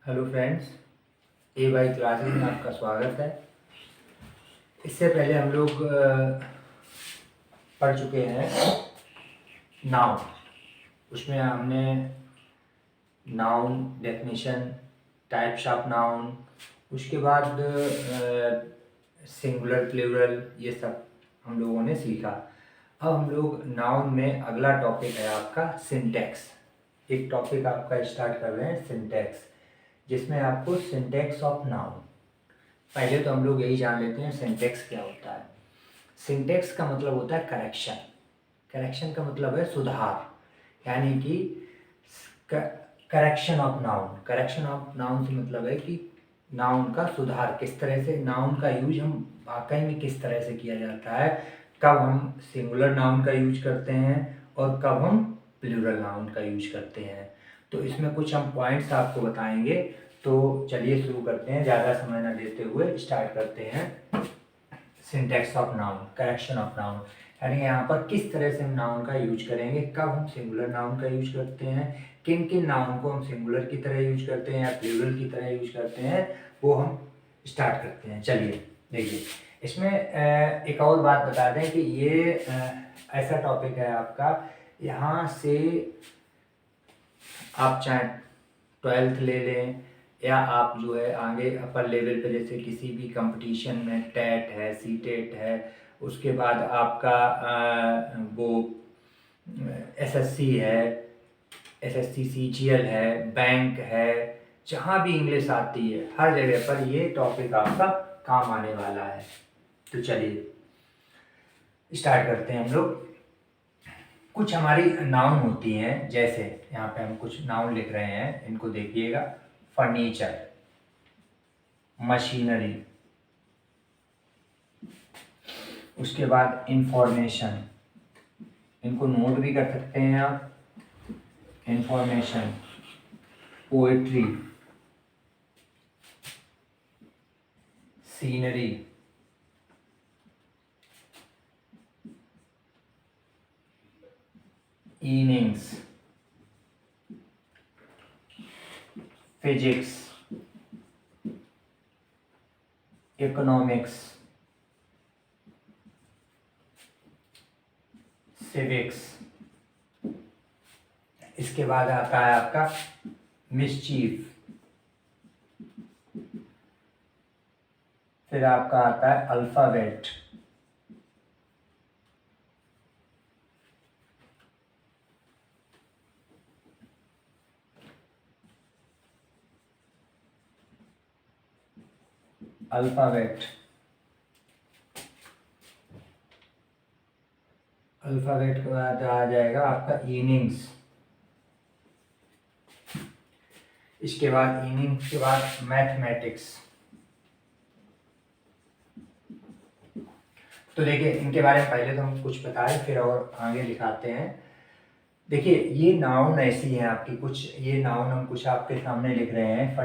Hello friends, ए Y classes में आपका स्वागत है। इससे पहले हम लोग पढ़ चुके हैं नाउन। उसमें हमने noun definition, types of noun, उसके बाद सिंगुलर प्लूरल, ये सब हम लोगों ने सीखा। अब हम लोग नाउन में अगला टॉपिक है आपका सिंटैक्स। एक टॉपिक आपका स्टार्ट कर रहे हैं सिंटैक्स, जिसमें आपको सिंटैक्स ऑफ नाउन। पहले तो हम लोग यही जान लेते हैं सिंटैक्स क्या होता है। सिंटैक्स का मतलब होता है करेक्शन। करेक्शन का मतलब है सुधार, यानी कि correction of noun. Correction of noun से मतलब है कि नाउन का सुधार, किस तरह से नाउन का यूज हम वाकई में किस तरह से किया जाता है, कब हम सिंगुलर नाउन का यूज करते हैं और कब हम प्लूरल नाउन का यूज करते हैं। तो इसमें कुछ हम पॉइंट्स आपको बताएंगे। तो चलिए शुरू करते हैं, ज़्यादा समय न लेते हुए स्टार्ट करते हैं। Syntax of noun, correction of noun, यानी यहाँ पर किस तरह से हम नाउन का यूज करेंगे, कब हम सिंगुलर नाउन का यूज करते हैं, किन किन नाउन को हम सिंगुलर की तरह यूज करते हैं या प्लूरल की तरह यूज करते हैं, वो हम स्टार्ट करते हैं। चलिए देखिए, इसमें एक और बात बता दें कि ये ऐसा टॉपिक है आपका, यहाँ से आप चाहे 12th ले लें या आप जो है आगे अपर लेवल पे जैसे किसी भी कंपटीशन में टेट है, सी टेट है, उसके बाद आपका वो एसएससी है, एसएससी सीजीएल है, बैंक है, जहाँ भी इंग्लिश आती है हर जगह पर ये टॉपिक आपका काम आने वाला है। तो चलिए स्टार्ट करते हैं हम लोग। कुछ हमारी नाउन होती हैं, जैसे यहाँ पे हम कुछ नाउन लिख रहे हैं, इनको देखिएगा। फर्नीचर, मशीनरी, उसके बाद इंफॉर्मेशन, इनको नोट भी कर सकते हैं आप। Information, poetry, scenery, innings, physics, economics, civics. इसके बाद आता है आपका मिसचीफ, फिर आपका आता है अल्फाबेट, अल्फाबेट, अल्फाबेट के बाद आ जाएगा आपका इनिंग्स। इसके बाद इनिंग्स के बाद मैथमेटिक्स। तो देखिए, इनके बारे में पहले तो हम कुछ बताएं, फिर और आगे दिखाते हैं। देखिए, ये नाउन ऐसी हैं आपकी, कुछ ये नाउन हम कुछ आपके सामने लिख रहे हैं।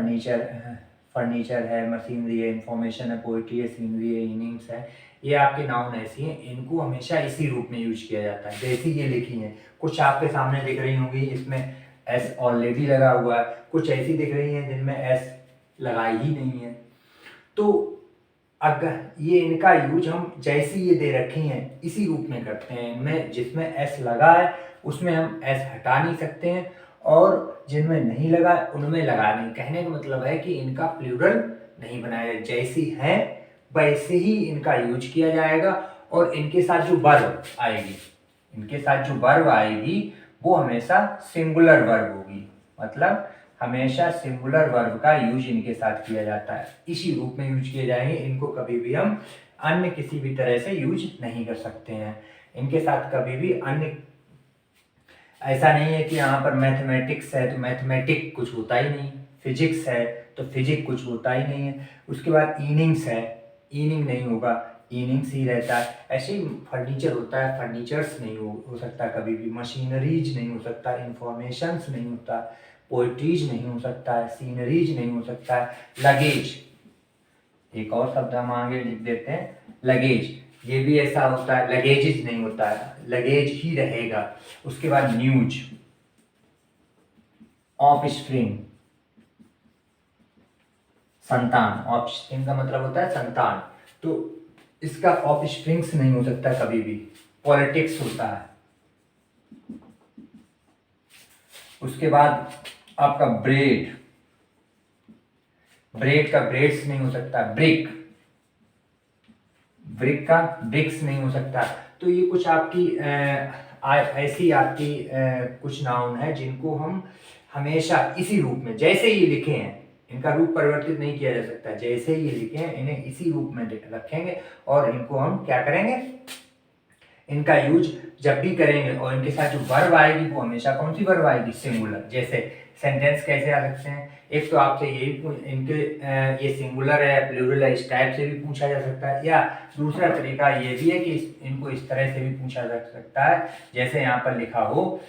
फर्नीचर है, मशीनरी है, इंफॉर्मेशन है, पोइट्री है, सीनरी है, इनिंग्स है। ये आपके नाउन ऐसी हैं, इनको हमेशा इसी रूप में यूज किया जाता है जैसी ये लिखी हैं। कुछ आपके सामने दिख रही होंगी, इसमें एस ऑलरेडी लगा हुआ है, कुछ ऐसी दिख रही हैं जिनमें एस लगाई ही नहीं है। तो अगर ये इनका यूज हम जैसी ये दे रखी हैं इसी रूप में करते हैं। इनमें जिसमें एस लगा है उसमें हम एस हटा नहीं सकते हैं, और जिनमें नहीं लगा उनमें लगा नहीं। कहने का मतलब है कि इनका प्लूरल नहीं बनाया, जैसी हैं वैसे ही इनका यूज किया जाएगा। और इनके साथ जो वर्ब आएगी, इनके साथ जो वर्ब आएगी वो हमेशा सिंगुलर वर्ब होगी, मतलब हमेशा सिंगुलर वर्ब का यूज इनके साथ किया जाता है, इसी रूप में यूज किए जाएंगे। इनको कभी भी हम अन्य किसी भी तरह से यूज नहीं कर सकते हैं। इनके साथ कभी भी अन्य, ऐसा नहीं है कि यहाँ पर मैथमेटिक्स है तो मैथमेटिक कुछ होता ही नहीं, फिजिक्स है तो फिजिक कुछ होता ही नहीं है। उसके बाद इनिंग्स है, इनिंग नहीं होगा, इनिंग्स ही रहता है। ऐसे ही फर्नीचर होता है, फर्नीचर्स नहीं हो सकता कभी भी, मशीनरीज नहीं हो सकता, इंफॉर्मेशंस नहीं होता, पोइट्रीज नहीं हो सकता है, सीनरीज नहीं हो सकता है, लगेज, एक और शब्द हम आगे लिख देते हैं लगेज, ये भी ऐसा होता है, लगेजेज नहीं होता है, लगेज ही रहेगा। उसके बाद न्यूज, ऑफ स्प्रिंग, संतान, ऑफस्प्रिंग का मतलब होता है संतान, तो इसका ऑफस्प्रिंग्स नहीं हो सकता कभी भी, पॉलिटिक्स होता है। उसके बाद आपका ब्रेड, ब्रेड का ब्रेड्स नहीं हो सकता, ब्रिक, ब्रिक का ब्रिक्स नहीं हो सकता। तो ये कुछ आपकी ऐसी आपकी कुछ नाउन है जिनको हम हमेशा इसी रूप में, जैसे ये लिखे हैं, इनका रूप परिवर्तित नहीं किया जा सकता, जैसे ये लिखे हैं इन्हें इसी रूप में रखेंगे और इनको हम क्या करेंगे, इनका यूज जब भी करेंगे और इनके साथ जो वर्ब आएगी वो हमेशा कौन सी वर्ब आएगी, सिंगुलर। जैसे सेंटेंस कैसे आ सकते हैं, एक तो आपसे यही इनके ये सिंगुलर है प्लूरल है इस टाइप से भी पूछा जा सकता है, या दूसरा तरीका ये भी है कि इनको इस तरह से भी पूछा जा सकता है, जैसे यहाँ पर लिखा हो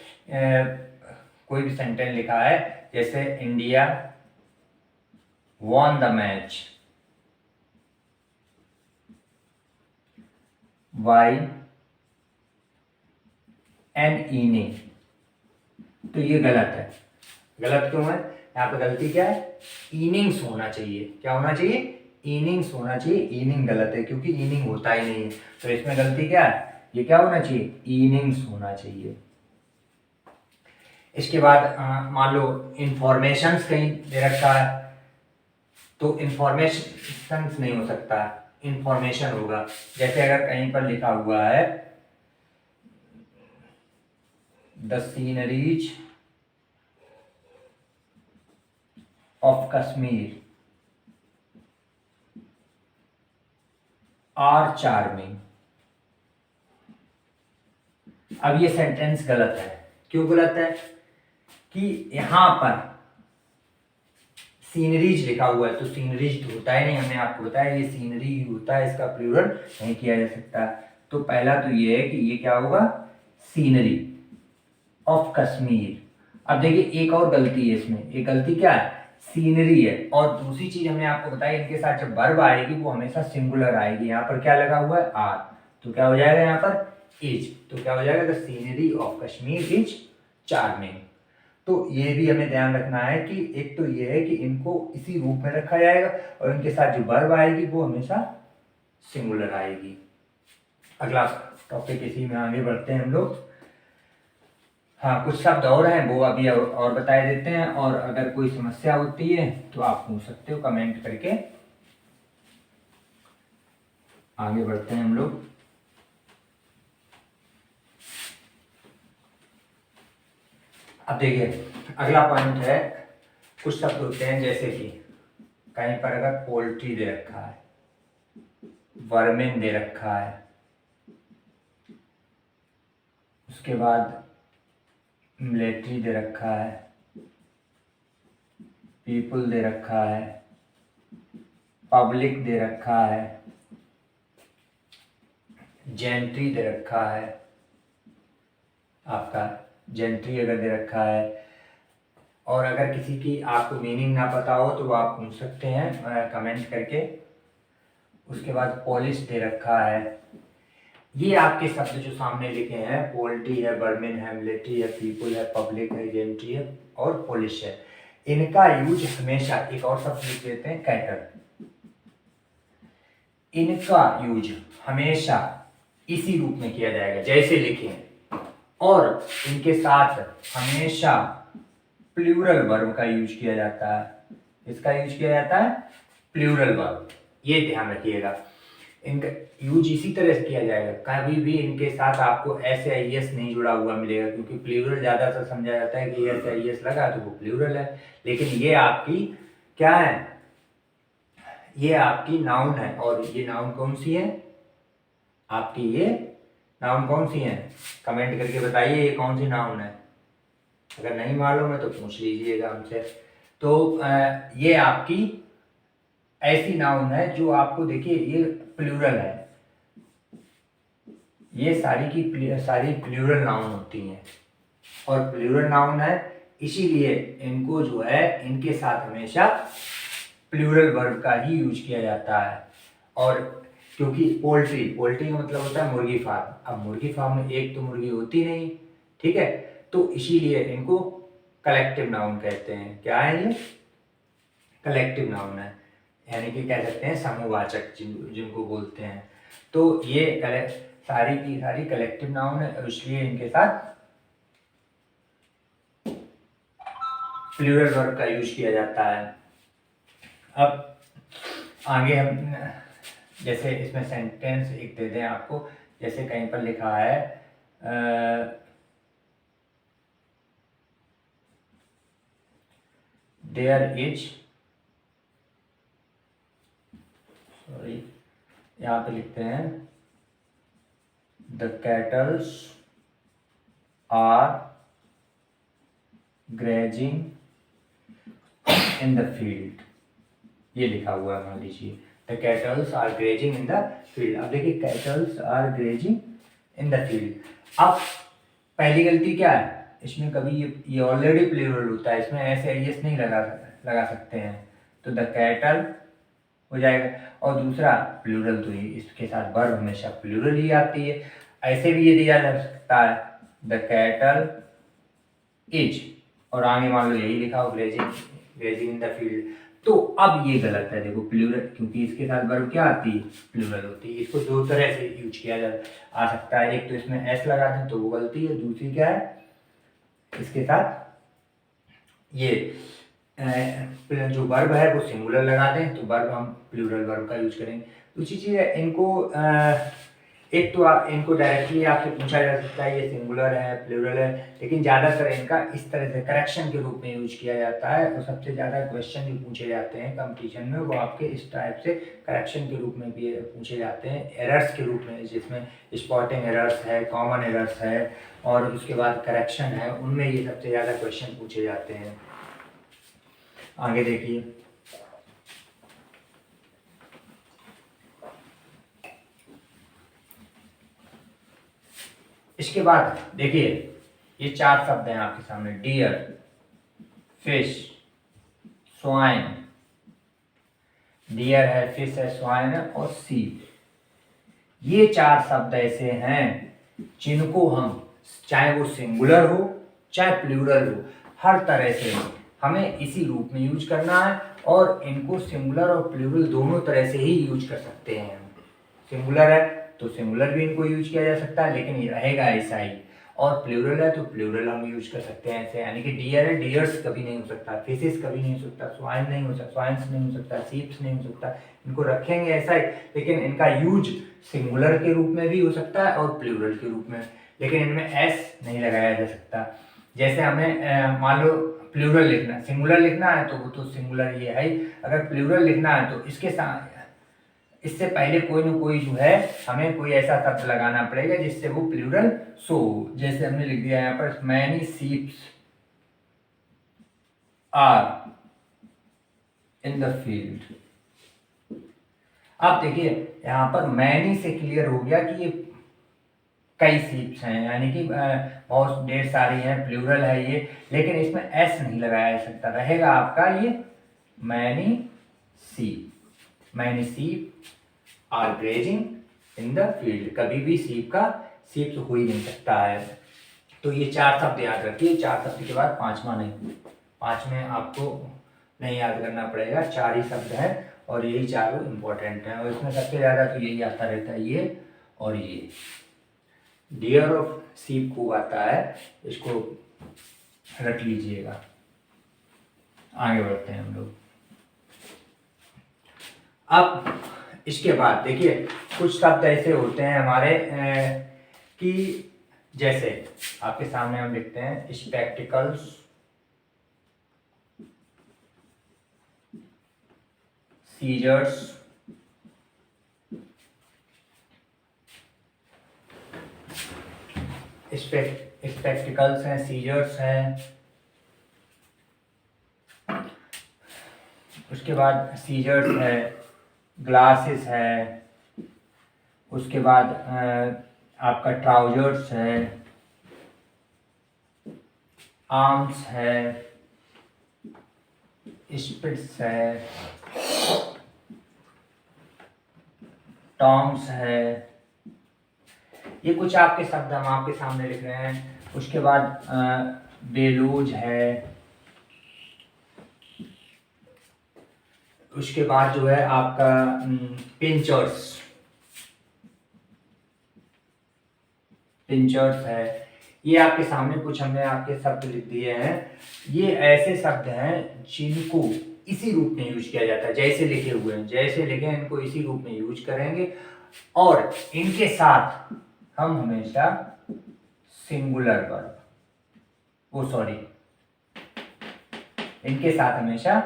कोई भी सेंटेंस लिखा है, जैसे India won the match by an inning, तो ये गलत है। गलत क्यों है, यहाँ पे गलती क्या है, इनिंग्स होना चाहिए, क्या होना चाहिए, इनिंग्स होना चाहिए, इनिंग गलत है क्योंकि इनिंग होता ही नहीं है, तो इसमें गलती क्या है, ये क्या होना चाहिए, इनिंग्स होना चाहिए। इसके बाद मान लो इंफॉर्मेशंस कहीं दे रखा है, तो इंफॉर्मेशन नहीं हो सकता, इंफॉर्मेशन होगा। जैसे अगर कहीं पर लिखा हुआ है the sceneries of Kashmir are charming, अब ये सेंटेंस गलत है। क्यों गलत है, कि यहां पर सीनरीज लिखा हुआ है, तो सीनरीज तो होता ही नहीं, हमने आपको बताया ये सीनरी होता है, इसका प्लूरल नहीं किया जा सकता। तो पहला तो ये है कि ये क्या होगा, सीनरी ऑफ कश्मीर। अब देखिए एक और गलती है इसमें, एक गलती क्या है, सीनरी है, और दूसरी चीज हमने आपको बताई इनके साथ जब वर्ब आएगी वो हमेशा सिंगुलर आएगी। यहाँ पर क्या लगा हुआ है, आर, तो क्या हो जाएगा यहाँ पर इज, तो क्या हो जाएगा, the scenery of Kashmir is charming. तो ये भी हमें ध्यान रखना है कि एक तो ये है कि इनको इसी रूप में रखा जाएगा और इनके साथ जो वर्ब आएगी वो हमेशा सिंगुलर आएगी। अगला टॉपिक इसी में आगे बढ़ते हैं हम लोग। हाँ, कुछ शब्द और हैं वो अभी और बताए देते हैं, और अगर कोई समस्या होती है तो आप पूछ सकते हो कमेंट करके। आगे बढ़ते हैं हम लोग। अब देखिए अगला पॉइंट है, कुछ शब्द होते हैं जैसे कि कहीं पर अगर पोल्ट्री दे रखा है, वर्मिन दे रखा है, उसके बाद मिलिट्री दे रखा है, पीपल दे रखा है, पब्लिक दे रखा है, जेंट्री दे रखा है, आपका जेंट्री अगर दे रखा है, और अगर किसी की आपको मीनिंग ना पता हो तो वो आप पूछ सकते हैं कमेंट करके। उसके बाद पॉलिश दे रखा है। ये आपके शब्द जो सामने लिखे हैं, पोल्ट्री है, बर्मिन है, मिलिट्री है, पीपल है, पब्लिक है, जेंट्री है और पॉलिश है, इनका यूज हमेशा, एक और शब्द लिख देते हैं कैटर, इनका यूज हमेशा इसी रूप में किया जाएगा जैसे लिखे हैं, और इनके साथ हमेशा प्लूरल वर्ब का यूज किया जाता है। इसका यूज किया जाता है प्लूरल वर्ब, ये ध्यान रखिएगा, इनका यूज इसी तरह से किया जाएगा। कभी भी इनके साथ आपको एस या एस नहीं जुड़ा हुआ मिलेगा, क्योंकि प्लूरल ज्यादातर समझा जाता है कि एस या एस लगा तो वो प्लूरल है, लेकिन ये आपकी क्या है, ये आपकी नाउन है। और ये नाउन कौन सी है आपकी, ये नाउन कौन सी है, कमेंट करके बताइए ये कौन सी नाउन है, अगर नहीं मालूम है तो पूछ लीजिएगा हमसे। तो ये आपकी ऐसी नाउन है जो आपको, देखिए ये प्लूरल है, ये सारी की सारी प्लूरल नाउन होती हैं, और प्लूरल नाउन है इसीलिए इनको जो है इनके साथ हमेशा प्लूरल वर्ब का ही यूज किया जाता है। और क्योंकि पोल्ट्री, पोल्ट्री का मतलब होता है मुर्गी फार्म, अब मुर्गी फार्म में एक तो मुर्गी होती नहीं, ठीक है, तो इसीलिए इनको कलेक्टिव नाउन कहते हैं। क्या है ये, कलेक्टिव नाउन है। यानी कि कह सकते हैं समूहवाचक जिनको बोलते हैं। तो ये सारी की सारी कलेक्टिव नाउन है, इसलिए इनके साथ प्लूरल वर्ब का यूज किया जाता है। अब आगे हम जैसे इसमें सेंटेंस एक दे दें आपको, जैसे कहीं पर लिखा है देयर इज, सॉरी यहाँ पे लिखते हैं the cattles are grazing in the field, ये लिखा हुआ है, मान लीजिए the cattles are grazing in the field. अब देखिए cattles are grazing in the field. अब पहली गलती क्या है इसमें, कभी ये ऑलरेडी प्लूरल होता है, इसमें ऐसे एस नहीं लगा सकते हैं, तो द कैटल हो जाएगा। और दूसरा प्लूरल, तो ये इसके साथ वर्ब हमेशा प्लूरल ही आती है। ऐसे भी ये दिया जा सकता है द कैटल इज, और आगे मान लो यही लिखा हो ग्रेजिंग इन द फील्ड। तो अब ये गलत है, देखो प्लूरल, क्योंकि इसके साथ वर्ब क्या आती है, प्लूरल होती है। इसको दो तरह से यूज किया आ सकता है। एक तो इसमें एस लगा दें तो वो गलती है, दूसरी क्या है इसके साथ ये जो वर्ब है वो सिंगुलर लगा दें तो वर्ब हम प्लूरल वर्ब का यूज करेंगे। दूसरी चीज़ है इनको एक तो इनको डायरेक्टली आपसे पूछा जा सकता है ये सिंगुलर है प्लूरल है, लेकिन ज़्यादातर इनका इस तरह से करेक्शन के रूप में यूज किया जाता है। और सबसे ज़्यादा क्वेश्चन जो पूछे जाते हैं कंपटीशन में वो आपके इस टाइप से करेक्शन के रूप में भी पूछे जाते हैं, एरर्स के रूप में, जिसमें स्पॉटिंग एरर्स है, कॉमन एरर्स है और उसके बाद करेक्शन है, उनमें ये सबसे ज़्यादा क्वेश्चन पूछे जाते हैं। आगे देखिए इसके बाद देखिए ये चार शब्द हैं आपके सामने, डियर, फिश, स्वाइन, डियर है, फिश है, स्वाइन है और सीप। ये चार शब्द ऐसे हैं जिनको हम चाहे वो सिंगुलर हो चाहे प्लूरल हो, हर तरह से हमें इसी रूप में यूज करना है। और इनको सिंगुलर और प्लूरल दोनों तरह से ही यूज कर सकते हैं। सिंगुलर है तो सिंगुलर भी इनको यूज किया जा सकता है, लेकिन ये रहेगा ऐसा ही। और प्लूरल है तो प्लूरल हम यूज कर सकते हैं ऐसे, यानी कि डियर है, डियर्स कभी नहीं हो सकता, फिशेस कभी नहीं हो सकता, स्वाइन नहीं हो सकता, स्वाइन्स नहीं हो सकता, सीप्स नहीं हो सकता। इनको रखेंगे ऐसा ही, लेकिन इनका यूज सिंगुलर के रूप में भी हो सकता है और प्लूरल के रूप में, लेकिन इनमें एस नहीं लगाया जा सकता। जैसे हमें मान लो प्लूरल लिखना, सिंगुलर लिखना है तो वो तो सिंगुलर ये है ही, अगर प्लूरल लिखना है तो इसके साथ इससे पहले कोई ना कोई जो है हमें कोई ऐसा शब्द लगाना पड़ेगा जिससे वो प्लूरल सो। जैसे हमने लिख दिया यहाँ पर many sheeps are in the field. अब देखिए यहाँ पर मैनी से क्लियर हो गया कि ये कई सीप्स हैं, यानी कि बहुत ढेर सारी हैं, प्लूरल है ये, लेकिन इसमें एस नहीं लगाया जा सकता, रहेगा आपका ये many sheep. Many sheep are grazing in the field, कभी भी सीप हो ही नहीं सकता है। तो ये चार शब्द याद रखिए, चार शब्द के बाद पांचवा नहीं, पांचवें आपको नहीं याद करना पड़ेगा, चार ही शब्द हैं और यही चारों इंपॉर्टेंट हैं। और इसमें सबसे ज़्यादा तो यही आता रहता है, ये और ये डियर ऑफ सीप को आता है, इसको रख लीजिएगा। आगे बढ़ते हैं हम लोग। अब इसके बाद देखिए कुछ शब्द ऐसे होते हैं हमारे कि जैसे आपके सामने हम लिखते हैं स्पेक्टिकल्स, सीजर्स, स्पेक्टिकल्स हैं, सीजर्स हैं, उसके बाद सीजर्स है, ग्लासेस है, उसके बाद आपका ट्राउजर्स है, आर्म्स है, स्पिट्स है, टॉन्ग्स है। ये कुछ आपके शब्द हम आपके सामने लिख रहे हैं। उसके बाद बेलूज है, उसके बाद जो है आपका पिंचर्स, पिंचर्स है। ये आपके सामने कुछ हमने आपके शब्द लिख दिए हैं। ये ऐसे शब्द हैं जिनको इसी रूप में यूज किया जाता है, जैसे लिखे हुए हैं, जैसे लिखे हैं इनको इसी रूप में यूज करेंगे। और इनके साथ हम हमेशा सिंगुलर वर्ब, वो सॉरी, इनके साथ हमेशा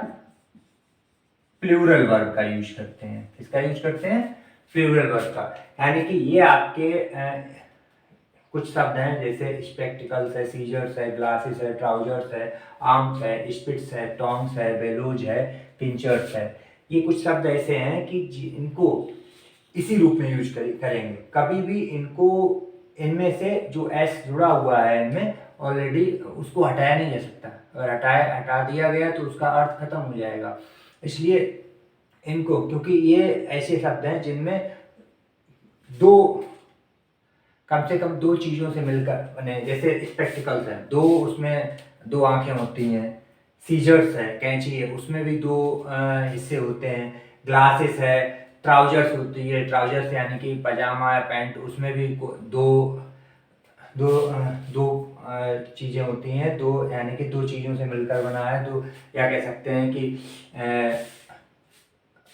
प्लूरल वर्ब का यूज करते हैं। किसका यूज करते हैं? प्लूरल वर्ब का। यानी कि ये आपके कुछ शब्द हैं जैसे स्पेक्टिकल्स है, सीजर्स है, ग्लासेस है, ट्राउजर्स है, आर्म्स है, स्पिट्स है, टोंग्स है, बेलोज है, पिंचर्स है। ये कुछ शब्द ऐसे हैं कि इनको इसी रूप में यूज करेंगे। कभी भी इनको, इनमें से जो एस जुड़ा हुआ है इनमें ऑलरेडी, उसको हटाया नहीं जा सकता। अगर हटा दिया गया तो उसका अर्थ खत्म हो जाएगा। इसलिए इनको, क्योंकि ये ऐसे शब्द हैं जिनमें दो, कम से कम दो चीज़ों से मिलकर बने, जैसे स्पेक्टिकल्स है, दो, उसमें दो आंखें होती हैं। सीजर्स है, कैंची है, उसमें भी दो हिस्से होते हैं। ग्लासेस है, ट्राउजर्स होती है, ट्राउजर्स यानी कि पजामा या पैंट, उसमें भी दो दो दो चीज़ें होती हैं। दो यानी कि दो चीज़ों से मिलकर बना है। दो, या कह सकते हैं कि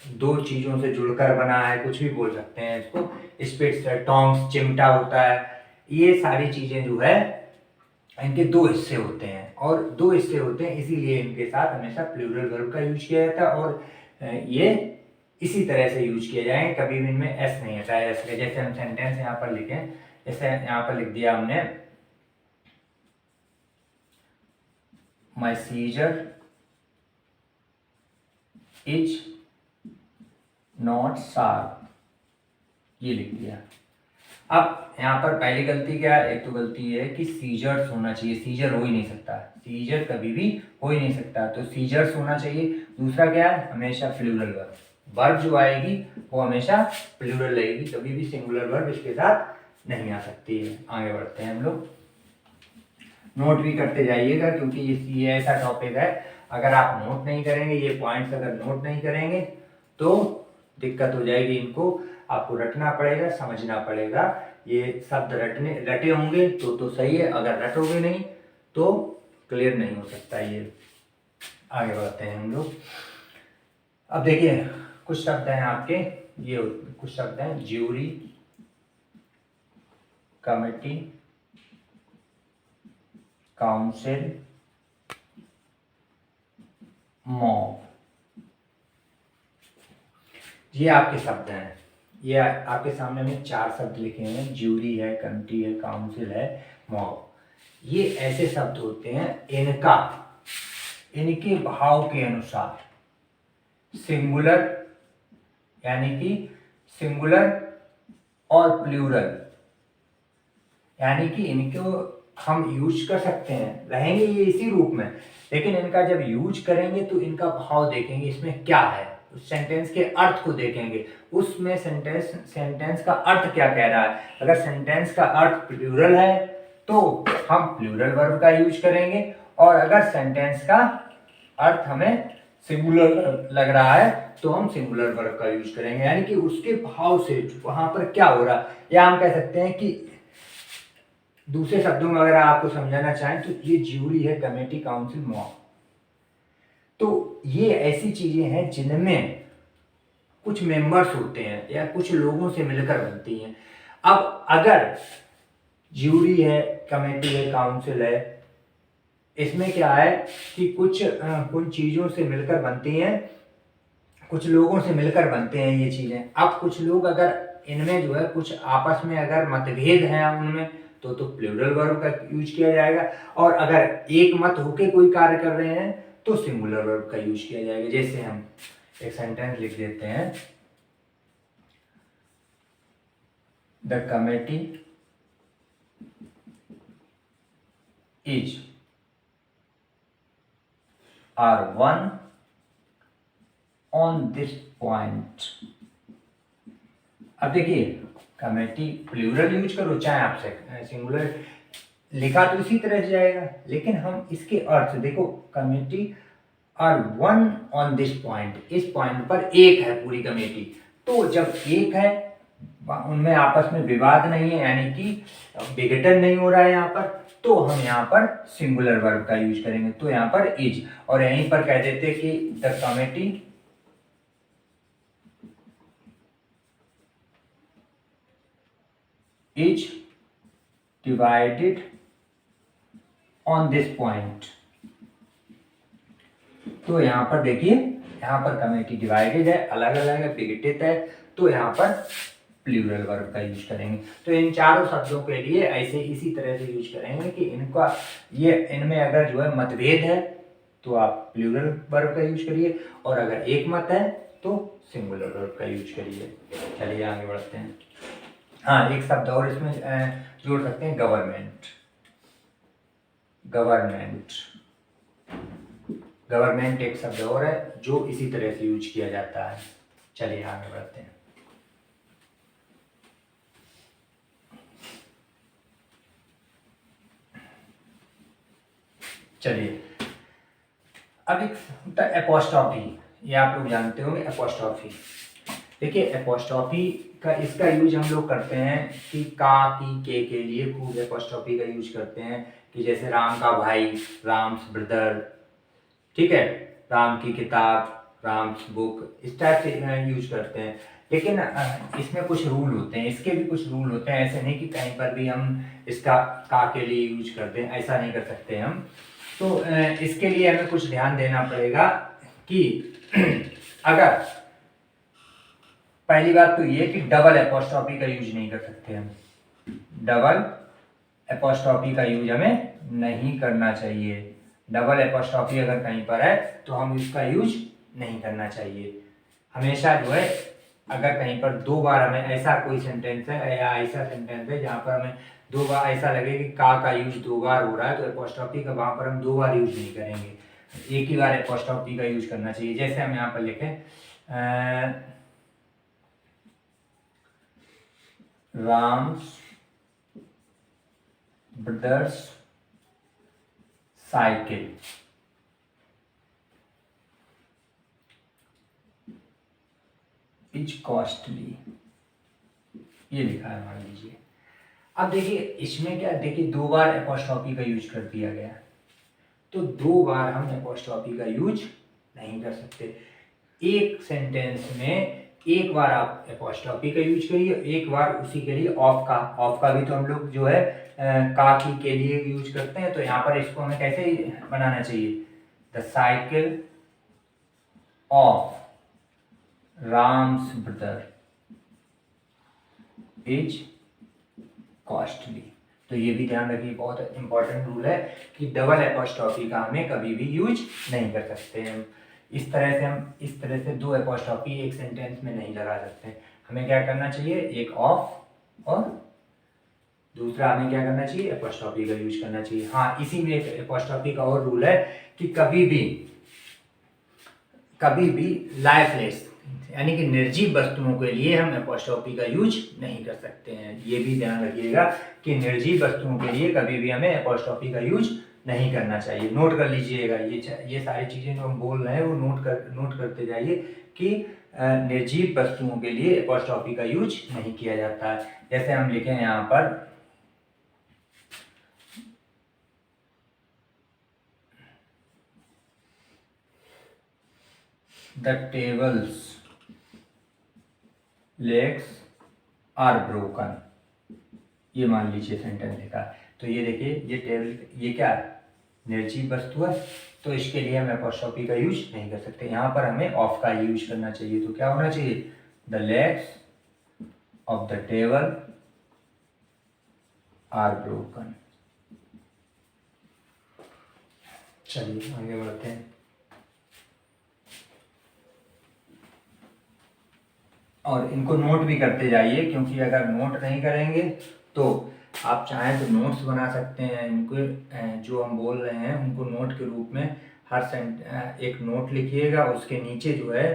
दो चीज़ों से जुड़कर बना है, कुछ भी बोल सकते हैं इसको। स्पिट्स है, टोंग्स, चिमटा होता है। ये सारी चीज़ें जो है इनके दो हिस्से होते हैं, और दो हिस्से होते हैं इसीलिए इनके साथ हमेशा प्लूरल वर्ब का यूज किया जाता है। और ये इसी तरह से यूज किए जाएंगे, कभी भी इनमें एस नहीं हटाया जा सके। जैसे हम सेंटेंस यहाँ पर लिखें, जैसे यहाँ पर लिख दिया हमने, माई सीजर इज नॉट शार्प, ये लिख दिया। अब यहाँ पर पहली गलती क्या है? एक तो गलती है कि सीजर्स होना चाहिए, सीजर हो ही नहीं सकता, सीजर कभी भी हो ही नहीं सकता, तो सीजर्स होना चाहिए। दूसरा क्या है? हमेशा प्लूरल वर्ब, वर्ब जो आएगी वो हमेशा प्लूरल रहेगी, कभी भी सिंगुलर वर्ब इसके साथ नहीं आ सकती है। आगे बढ़ते हैं हम लोग, नोट भी करते जाइएगा क्योंकि ये ऐसा टॉपिक है, अगर आप नोट नहीं करेंगे, ये पॉइंट्स अगर नोट नहीं करेंगे तो दिक्कत हो जाएगी। इनको आपको रटना पड़ेगा, समझना पड़ेगा। ये शब्द रटे होंगे तो सही है, अगर रटोगे नहीं तो क्लियर नहीं हो सकता ये। आगे बढ़ते हैं हम लोग। अब देखिए कुछ शब्द हैं आपके, ये कुछ शब्द हैं, ज्यूरी, कमेटी, काउंसिल, मॉब, ये आपके शब्द हैं। ये आपके सामने में चार शब्द लिखे हैं, ज्यूरी है, कमिटी है, काउंसिल है, मॉब। ये ऐसे शब्द होते हैं इनके भाव के अनुसार सिंगुलर, यानी कि सिंगुलर और प्लूरल, यानी कि इनको हम यूज कर सकते हैं, रहेंगे ये इसी रूप में, लेकिन इनका जब यूज करेंगे तो इनका भाव देखेंगे, इसमें क्या है, उस सेंटेंस के अर्थ को देखेंगे, उसमें सेंटेंस का अर्थ क्या कह रहा है। अगर सेंटेंस का अर्थ प्लूरल है तो हम प्लूरल वर्ब का यूज करेंगे, और अगर सेंटेंस का अर्थ हमें सिंगुलर लग रहा है तो हम सिंगुलर वर्ब का यूज करेंगे, यानी कि उसके भाव से वहां पर क्या हो रहा है। या हम कह सकते हैं कि दूसरे शब्दों में अगर आपको समझाना चाहें तो ये ज्यूरी है, कमेटी, काउंसिल, मॉब, तो ये ऐसी चीजें हैं जिनमें कुछ मेंबर्स होते हैं या कुछ लोगों से मिलकर बनती हैं। अब अगर ज्यूरी है, कमेटी है, काउंसिल है, इसमें क्या है कि कुछ चीजों से मिलकर बनती हैं, कुछ लोगों से मिलकर बनते हैं ये चीजें। अब कुछ लोग अगर इनमें जो है कुछ आपस में अगर मतभेद हैं उनमें तो प्लूरल वर्ब का यूज किया जाएगा, और अगर एक मत होके कोई कार्य कर रहे हैं तो सिंगुलर वर्ब का यूज किया जाएगा। जैसे हम एक सेंटेंस लिख देते हैं, the committee is are one on this point. अब देखिए कमेटी प्लूरल यूज करो चाहे आप सिंगुलर, लिखा तो इसी तरह से जाएगा, लेकिन हम इसके अर्थ देखो, कमेटी और वन ऑन दिस पॉइंट, इस पॉइंट पर एक है पूरी कमेटी। तो जब एक है, उनमें आपस में विवाद नहीं है, यानी कि विघटन नहीं हो रहा है यहाँ पर, तो हम यहाँ पर सिंगुलर वर्ब का यूज करेंगे। तो यहाँ पर इज, और यहीं पर कह देते कि the committee is divided on this point. तो यहाँ पर देखिए, यहाँ पर कमेटी डिवाइडेड है, अलग अलग है, विघटित है, तो यहाँ पर प्लूरल वर्ब का यूज करेंगे। तो इन चारों शब्दों के लिए ऐसे इसी तरह से यूज करेंगे कि इनका ये इनमें अगर जो है मतभेद है तो आप प्लूरल वर्ब का यूज करिए, और अगर एक मत है तो सिंगुलर वर्ब का यूज करिए। चलिए आगे बढ़ते हैं। हाँ, एक शब्द और इसमें जोड़ सकते हैं, गवर्नमेंट। गवर्नमेंट, गवर्नमेंट एक शब्द और है जो इसी तरह से यूज किया जाता है। चलिए आगे बढ़ते हैं। चलिए अब एक होता है एपोस्ट्रॉफी, ये आप लोग जानते होंगे एपोस्ट्रॉफी। देखिए एपोस्ट्रॉफी का इसका यूज हम लोग करते हैं कि का की के लिए खूब एपोस्ट्रॉफी का यूज करते हैं, कि जैसे राम का भाई, राम्स ब्रदर, ठीक है, राम की किताब, राम्स बुक, इस टाइप से यूज करते हैं। लेकिन इसमें कुछ रूल होते हैं, इसके भी कुछ रूल होते हैं। ऐसे नहीं कि कहीं पर भी हम इसका का के लिए यूज कर दें, ऐसा नहीं कर सकते हम। तो इसके लिए हमें कुछ ध्यान देना पड़ेगा कि अगर पहली बात तो ये कि डबल एपोस्ट्रॉफी का यूज नहीं कर सकते हम, डबल एपोस्ट्रॉफी का यूज हमें नहीं करना चाहिए। डबल एपोस्ट्रॉफी अगर कहीं पर है तो हम इसका यूज नहीं करना चाहिए। हमेशा जो है अगर कहीं पर दो बार हमें ऐसा कोई सेंटेंस है या ऐसा सेंटेंस है जहाँ पर हमें दो बार ऐसा लगे कि का यूज दो बार हो रहा है, तो एपोस्ट्रॉफी का वहां पर हम दो बार यूज नहीं करेंगे, एक ही बार एपोस्ट्रॉफी का यूज करना चाहिए। जैसे हम यहाँ पर लिखें Ram's brothers cycle, is costly, ये लिखा है मान लीजिए। अब देखिए इसमें क्या, देखिए दो बार एपोस्ट्रॉफी का यूज कर दिया गया, तो दो बार हम एपोस्ट्रॉफी का यूज नहीं कर सकते। एक सेंटेंस में एक बार आप एपोस्ट्रॉफी का यूज करिए, एक बार उसी के लिए ऑफ का भी तो हम लोग जो है का की के लिए यूज करते हैं। तो यहाँ पर इसको हमें कैसे बनाना चाहिए, the cycle of Ram's brother is costly. तो ये भी ध्यान रखिए, बहुत इंपॉर्टेंट रूल है कि डबल एपोस्ट्रॉफी का हमें कभी भी यूज नहीं कर सकते हैं। इस तरह से दो एपोस्ट्रॉफी एक सेंटेंस में नहीं लगा सकते। हमें क्या करना चाहिए, एक ऑफ और दूसरा हमें क्या करना चाहिए, एपोस्ट्रॉफी का यूज करना चाहिए। हाँ, इसी में एक एपोस्ट्रॉफी का और रूल है कि कभी भी लाइफलेस यानी कि निर्जीव वस्तुओं के लिए हम एपोस्ट्रॉफी का यूज नहीं कर सकते हैं। ये भी ध्यान रखिएगा कि निर्जीव वस्तुओं के लिए कभी भी हमें एपोस्ट्रॉफी का यूज नहीं करना चाहिए। नोट कर लीजिएगा, ये सारी चीज़ें जो हम बोल रहे हैं वो नोट करते जाइए कि निर्जीव वस्तुओं के लिए एपोस्ट्रॉफी का यूज नहीं किया जाता है। जैसे हम लिखें यहाँ पर the tables legs are broken, ये मान लीजिए सेंटेंस लिखा है। तो ये देखिए, ये टेबल ये क्या है, निर्जीव वस्तु है, तो इसके लिए हम एपोस्ट्रॉफी का यूज नहीं कर सकते। यहाँ पर हमें ऑफ का यूज करना चाहिए। तो क्या होना चाहिए, the legs of the table are broken. चलिए आगे बढ़ते हैं। और इनको नोट भी करते जाइए, क्योंकि अगर नोट नहीं करेंगे तो आप चाहें तो नोट्स बना सकते हैं। इनको जो हम बोल रहे हैं उनको नोट के रूप में एक नोट लिखिएगा, उसके नीचे जो है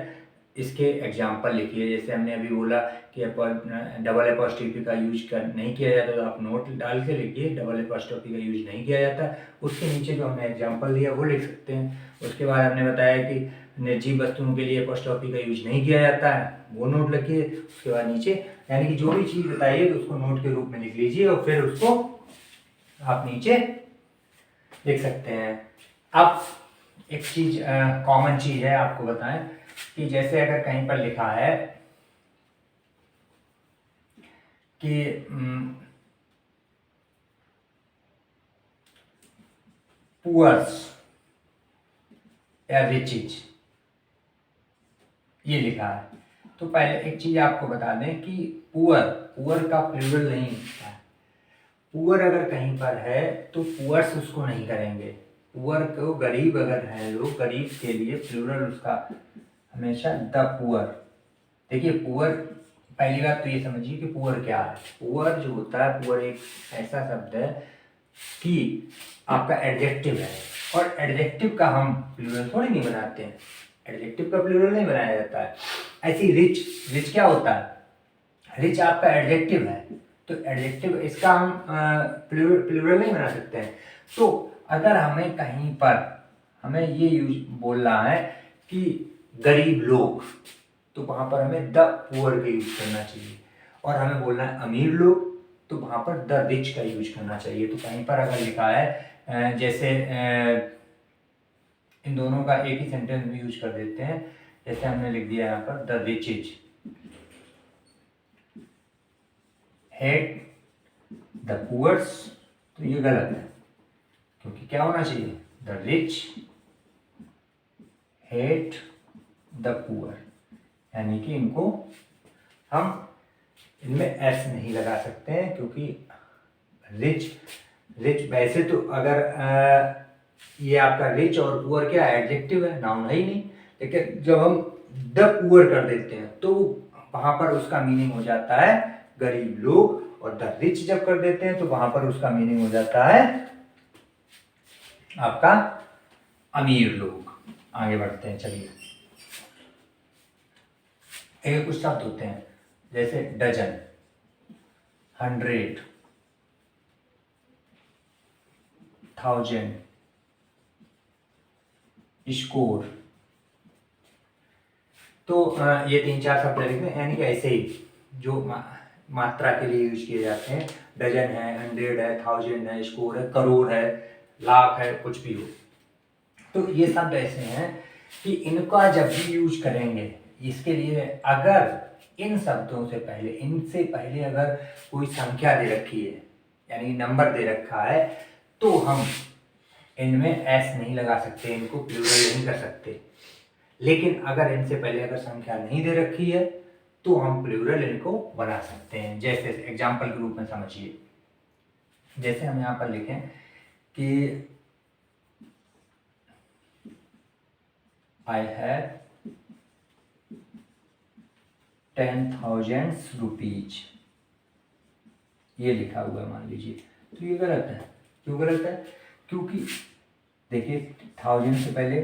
इसके एग्जाम्पल लिखिए। जैसे हमने अभी बोला कि डबल एपॉस्ट्रोफी का यूज नहीं किया जाता, तो आप नोट डाल के लिखिए डबल एपॉस्ट्रोफी का यूज नहीं किया जाता। उसके नीचे जो हमने एग्जाम्पल दिया वो लिख सकते हैं। उसके बाद हमने बताया कि निर्जीव वस्तुओं के लिए एपॉस्ट्रोफी का यूज नहीं किया जाता है, वो नोट लिखिए। उसके बाद नीचे यानी कि जो भी चीज़ बताइए तो उसको नोट के रूप में लिख लीजिए और फिर उसको आप नीचे लिख सकते हैं। अब एक चीज कॉमन चीज है, आपको बताएं कि जैसे अगर कहीं पर लिखा है कि पुअर्स या रिचेज ये लिखा है, तो पहले एक चीज आपको बता दें कि पुअर का प्लूरल नहीं लिखता है। पुअर अगर कहीं पर है तो पुअर्स उसको नहीं करेंगे। पुअर को गरीब अगर है लोग, गरीब के लिए प्लूरल उसका हमेशा द पुअर। देखिए पुअर, पहली बात तो ये समझिए कि पुअर क्या है। पुअर जो होता है, पुअर एक ऐसा शब्द है कि आपका एडजेक्टिव है, और एडजेक्टिव का हम प्लूरल थोड़ी नहीं बनाते हैं, एडजेक्टिव का प्लूरल नहीं बनाया जाता है। ऐसी रिच क्या होता है, रिच आपका एडजेक्टिव है, तो एडजेक्टिव इसका हम प्लूरल नहीं बना सकते हैं। तो अगर हमें कहीं पर हमें ये यूज बोलना है कि गरीब लोग, तो वहां पर हमें द पुअर का यूज करना चाहिए। और हमें बोलना है अमीर लोग, तो वहां पर द रिच का यूज करना चाहिए। तो कहीं पर अगर लिखा है जैसे इन दोनों का एक ही सेंटेंस में यूज कर देते हैं। जैसे हमने लिख दिया यहाँ पर the riches hate the poors, तो ये गलत है, क्योंकि क्या होना चाहिए the rich hate the poor, यानी कि इनको हम इनमें एस नहीं लगा सकते हैं, क्योंकि रिच वैसे तो अगर ये आपका रिच और पुअर क्या एडजेक्टिव है, नाउन है ही नहीं, लेकिन जब हम द पुअर कर देते हैं तो वहां पर उसका मीनिंग हो जाता है गरीब लोग, और द रिच जब कर देते हैं तो वहां पर उसका मीनिंग हो जाता है आपका अमीर लोग। आगे बढ़ते हैं, चलिए। एक कुछ शब्द होते हैं जैसे डजन, 100, 1000, स्कोर। तो ये 3-4 शब्द लिखने, यानी कि ऐसे ही जो मात्रा के लिए यूज किए जाते हैं। डजन है, 100 है, 1000 है, स्कोर है, करोड़ है, लाख है, कुछ भी हो। तो ये शब्द ऐसे हैं कि इनका जब भी यूज करेंगे, इसके लिए अगर इन शब्दों से पहले, इनसे पहले अगर कोई संख्या दे रखी है, यानी नंबर दे रखा है, तो हम इनमें एस नहीं लगा सकते, इनको प्लूरल नहीं कर सकते। लेकिन अगर इनसे पहले अगर संख्या नहीं दे रखी है तो हम प्लूरल इनको बना सकते हैं। जैसे एग्जाम्पल के रूप में समझिए, जैसे हम यहाँ पर लिखें कि I have 10,000 रुपीज, ये लिखा हुआ है मान लीजिए, तो ये गलत है। क्यों गलत है? क्योंकि देखिए 1000 से पहले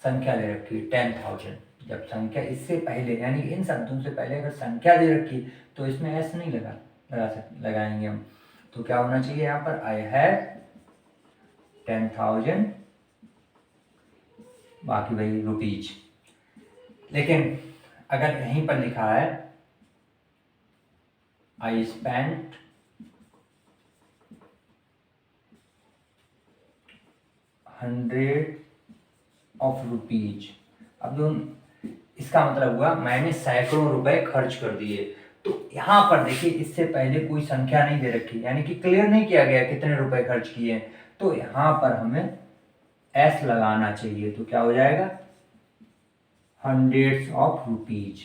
संख्या दे रखी है 10,000, जब संख्या इससे पहले यानी इन शब्दों से पहले अगर संख्या दे रखी तो इसमें एस नहीं लगाएंगे हम। तो क्या होना चाहिए यहाँ पर आई हैव 10,000, बाकी वही रुपीज। लेकिन अगर यहीं पर लिखा है आई स्पेंट 100 ऑफ रुपीज, अब जो इसका मतलब हुआ मैंने सैकड़ों रुपए खर्च कर दिए। तो यहाँ पर देखिए इससे पहले कोई संख्या नहीं दे रखी, यानी कि क्लियर नहीं किया गया कितने रुपए खर्च किए, तो यहाँ पर हमें एस लगाना चाहिए। तो क्या हो जाएगा हंड्रेड्स ऑफ रुपीज,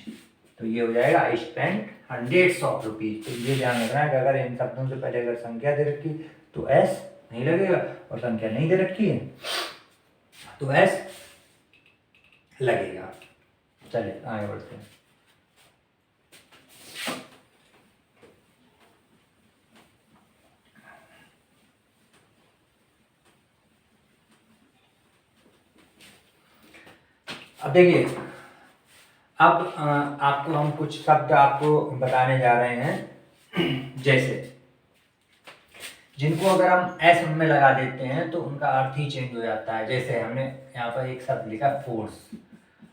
तो ये हो जाएगा I spent hundreds of rupees. तो ये ध्यान रखना है कि अगर इन शब्दों से पहले अगर संख्या दे रखी तो एस नहीं लगेगा, और संख्या नहीं दे रखी है तो एस लगेगा। चलिए आगे बढ़ते हैं। अब देखिए अब आपको हम कुछ शब्द आपको बताने जा रहे हैं जैसे जिनको अगर हम एस में लगा देते हैं तो उनका अर्थ ही चेंज हो जाता है। जैसे हमने यहाँ पर एक शब्द लिखा फोर्स,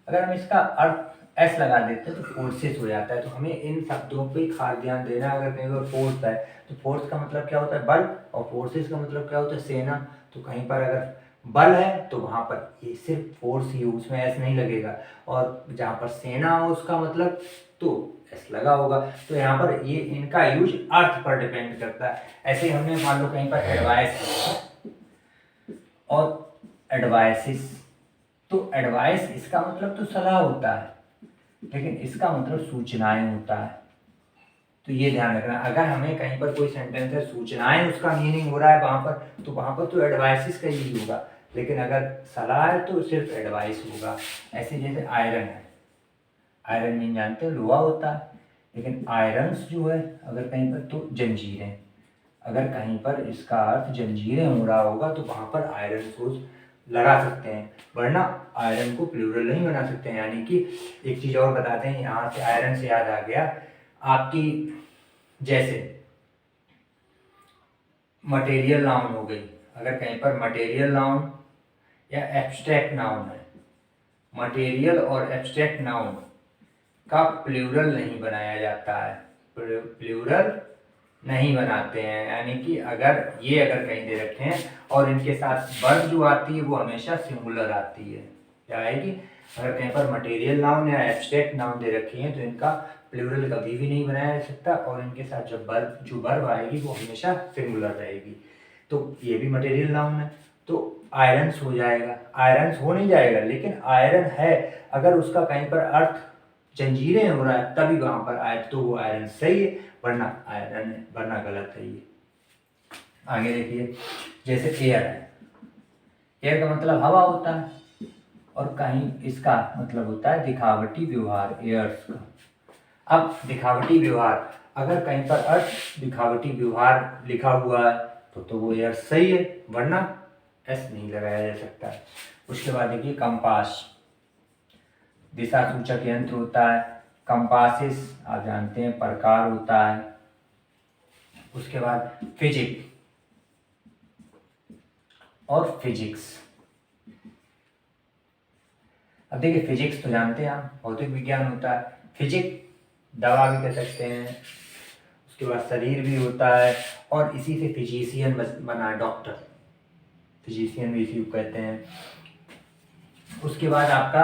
अगर हम इसका अर्थ एस लगा देते हैं तो फोर्सेस हो जाता है। तो हमें इन शब्दों पे खास ध्यान देना है। अगर कहीं पर फोर्स है तो फोर्स का मतलब क्या होता है, बल, और फोर्सेस का मतलब क्या होता है, सेना। तो कहीं पर अगर बल है तो वहां पर ये सिर्फ फोर्स ही हो, उसमें एस नहीं लगेगा। और जहां पर सेना हो उसका मतलब तो एस लगा होगा। तो यहाँ पर ये इनका यूज अर्थ पर डिपेंड करता है। ऐसे ही हमने मान लो कहीं पर एडवाइस और एडवाइसिस, तो एडवाइस इसका मतलब तो सलाह होता है, लेकिन इसका मतलब सूचनाएं होता है। तो ये ध्यान रखना, अगर हमें कहीं पर कोई सेंटेंस है सूचनाएं उसका मीनिंग हो रहा है वहां पर तो एडवाइसिस का यूज होगा, लेकिन अगर सलाह है तो सिर्फ एडवाइस होगा। ऐसे जैसे आयरन है, आयरन नहीं जानते लोहा होता है, लेकिन आयरन्स जो है अगर कहीं पर तो जंजीरें, अगर कहीं पर इसका अर्थ जंजीरें हो रहा होगा तो वहां पर आयरन सोर्स लगा सकते हैं, वरना आयरन को प्लूरल नहीं बना सकते हैं। यानी कि एक चीज और बताते हैं, यहाँ से आयरन से याद आ गया आपकी, जैसे मटेरियल नाउन हो गई, अगर कहीं पर मटेरियल नाउन या एब्स्ट्रैक्ट नाउन है, मटेरियल और एब्स्ट्रैक्ट नाउन का प्लूरल नहीं बनाया जाता है, प्लूरल नहीं बनाते हैं। यानी कि अगर कहीं दे रखे हैं और इनके साथ वर्ब जो आती है वो हमेशा सिंगुलर आती है, क्या आएगी, अगर कहीं पर मटेरियल नाउन या एब्स्ट्रैक्ट नाउन दे रखी है तो इनका प्लूरल कभी भी नहीं बनाया जा सकता, और इनके साथ जो वर्ब आएगी वो हमेशा सिंगुलर रहेगी। तो ये भी मटेरियल नाउन है, तो आयरन्स हो जाएगा, आयरन्स हो नहीं जाएगा, लेकिन आयरन है, अगर उसका कहीं पर अर्थ जंजीरें हो रहा है तभी वहां पर आए तो वो आयरन सही है, वरना आयरन है, वरना गलत है ये। आगे देखिए, जैसे एयर है, एयर का मतलब हवा होता है, और कहीं इसका मतलब होता है दिखावटी व्यवहार, एयर्स का। अब दिखावटी व्यवहार, अगर कहीं पर अर्थ दिखावटी व्यवहार लिखा हुआ है तो वो एयर सही है, वरना एस नहीं लगाया जा सकता। उसके बाद देखिए कंपास, दिशा सूचक यंत्र होता है। कंपासिस आप जानते हैं प्रकार होता है। उसके बाद फिजिक और फिजिक्स, अब देखिए फिजिक्स तो जानते हैं आप, भौतिक विज्ञान होता है। फिजिक दवा भी कह सकते हैं, उसके बाद शरीर भी होता है, और इसी से फिजिशियन बना है, डॉक्टर, फिजिशियन भी इसी को कहते हैं। उसके बाद आपका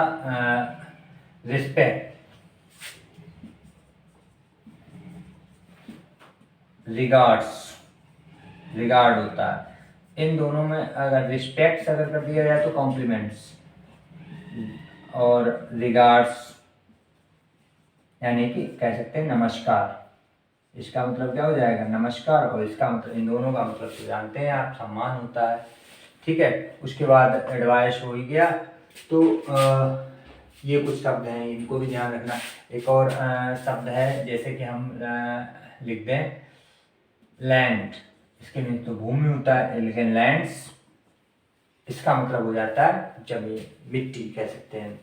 रिस्पेक्ट, रिगार्ड होता है। इन दोनों में अगर रिस्पेक्ट अगर कर दिया जाए तो कॉम्प्लीमेंट्स, और रिगार्ड्स यानी कि कह सकते हैं नमस्कार, इसका मतलब क्या हो जाएगा, नमस्कार, और इसका मतलब, इन दोनों का मतलब तो जानते हैं आप, सम्मान होता है। ठीक है, उसके बाद एडवाइस हो ही गया। तो ये कुछ शब्द हैं, इनको भी ध्यान रखना। एक और शब्द है, जैसे कि हम लिख दें लैंड, इसके लिए तो भूमि होता है, लेकिन लैंड्स इसका मतलब हो जाता है जमीन, मिट्टी कह सकते हैं।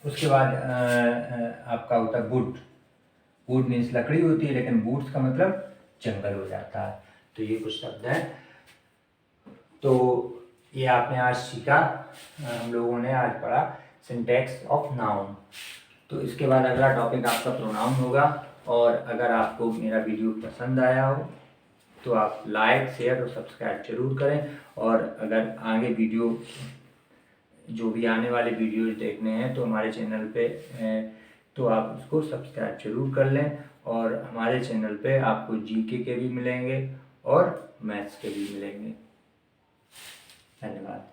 उसके बाद आपका होता है वुड, वुड मीन्स लकड़ी होती है, लेकिन वुड्स का मतलब जंगल हो जाता है। तो ये कुछ शब्द हैं। तो ये आपने आज सीखा, हम लोगों ने आज पढ़ा सिंटैक्स ऑफ नाउन। तो इसके बाद अगला टॉपिक आपका प्रोनाउन होगा। और अगर आपको मेरा वीडियो पसंद आया हो तो आप लाइक, शेयर और सब्सक्राइब जरूर करें। और अगर आगे वीडियो, जो भी आने वाले वीडियोज देखने हैं तो हमारे चैनल पे तो आप उसको सब्सक्राइब जरूर कर लें। और हमारे चैनल पे आपको जीके के भी मिलेंगे और मैथ्स के भी मिलेंगे। धन्यवाद।